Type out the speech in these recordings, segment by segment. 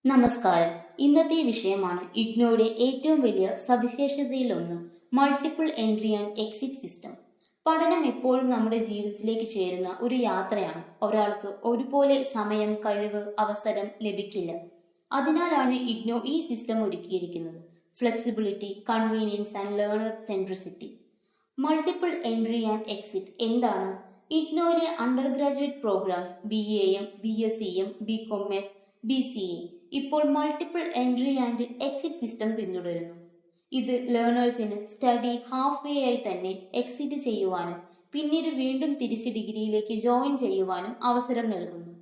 നമസ്കാരം. ഇന്നത്തെ വിഷയമാണ് ഇഗ്നോയുടെ ഏറ്റവും വലിയ സവിശേഷതയിലൊന്ന് multiple entry and exit system. പഠനം എപ്പോഴും നമ്മുടെ ജീവിതത്തിലേക്ക് ചേരുന്ന ഒരു യാത്രയാണ്. ഒരാൾക്ക് ഒരുപോലെ സമയം, കഴിവ്, അവസരം ലഭിക്കില്ല. അതിനാലാണ് ഇഗ്നോ ഈ സിസ്റ്റം ഒരുക്കിയിരിക്കുന്നത്. Flexibility, convenience and learner centricity. Multiple entry and exit എന്താണ്? ഇഗ്നോയിലെ undergraduate programmes BAM, BSc, BCom, BCA ഇപ്പോൾ multiple entry and exit system പിന്തുടരുന്നു. ഇത് ലേണേഴ്സിന് സ്റ്റഡി ഹാഫ് വേ ആയി തന്നെ എക്സിറ്റ് ചെയ്യുവാനും പിന്നീട് വീണ്ടും തിരിച്ച് ഡിഗ്രിയിലേക്ക് ജോയിൻ ചെയ്യുവാനും അവസരം നൽകുന്നു.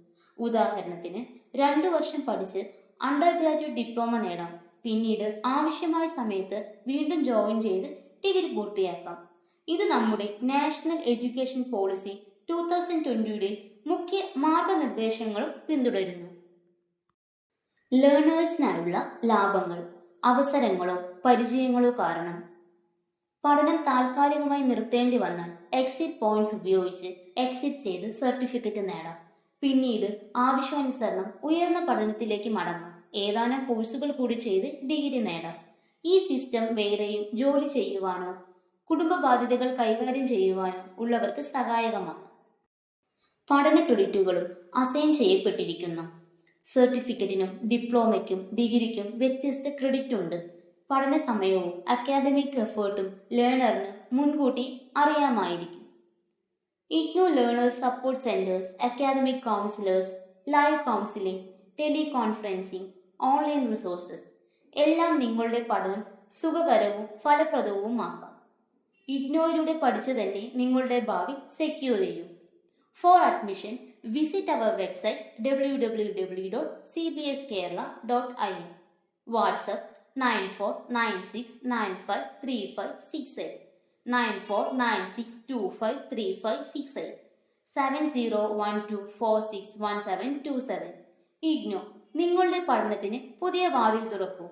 ഉദാഹരണത്തിന് 2 വർഷം പഠിച്ച് അണ്ടർ ഗ്രാജുവേറ്റ് ഡിപ്ലോമ നേടാം. പിന്നീട് ആവശ്യമായ സമയത്ത് വീണ്ടും ജോയിൻ ചെയ്ത് ഡിഗ്രി പൂർത്തിയാക്കാം. ഇത് നമ്മുടെ നാഷണൽ എഡ്യൂക്കേഷൻ പോളിസി 2020 മുഖ്യ മാർഗനിർദ്ദേശങ്ങളും പിന്തുടരുന്നു. ലേണേഴ്സിനായുള്ള ലാഭങ്ങൾ, അവസരങ്ങളോ പരിചയങ്ങളോ കാരണം പഠനം താൽക്കാലികമായി നിർത്തേണ്ടി വന്നാൽ എക്സിറ്റ് പോയിന്റ്സ് ഉപയോഗിച്ച് എക്സിറ്റ് ചെയ്ത് സർട്ടിഫിക്കറ്റ് നേടാം. പിന്നീട് ആവശ്യാനുസരണം ഉയർന്ന പഠനത്തിലേക്ക് മടങ്ങാം. ഏതാനും കോഴ്സുകൾ കൂടി ചെയ്ത് ഡിഗ്രി നേടാം. ഈ സിസ്റ്റം വേറെയും ജോലി ചെയ്യുവാനോ കുടുംബ ബാധ്യതകൾ കൈകാര്യം ചെയ്യുവാനോ ഉള്ളവർക്ക് സഹായകമാണ്. പഠന ക്രെഡിറ്റുകളും അസൈൻ ചെയ്യപ്പെട്ടിരിക്കുന്നു. സർട്ടിഫിക്കറ്റിനും ഡിപ്ലോമയ്ക്കും ഡിഗ്രിക്കും വ്യത്യസ്ത ക്രെഡിറ്റ് ഉണ്ട്. പഠന സമയവും അക്കാദമിക് എഫേർട്ടും ലേണറിന് മുൻകൂട്ടി അറിയാമായിരിക്കും. IGNOU learners support centres, academic counsellors, live counselling, teleconferencing, online resources എല്ലാം നിങ്ങളുടെ പഠനം സുഖകരവും ഫലപ്രദവുമാക്കാം. ഇഗ്നോയിലൂടെ പഠിച്ചു തന്നെ നിങ്ങളുടെ ഭാവി സെക്യൂർ ചെയ്യും. For admission, visit our website www.cbskerala.in. WhatsApp 9496953568, 9496253568, 7012461727. IGNOU നിങ്ങളുടെ പഠനത്തിന് പുതിയ വാതിൽ തുറക്കൂ.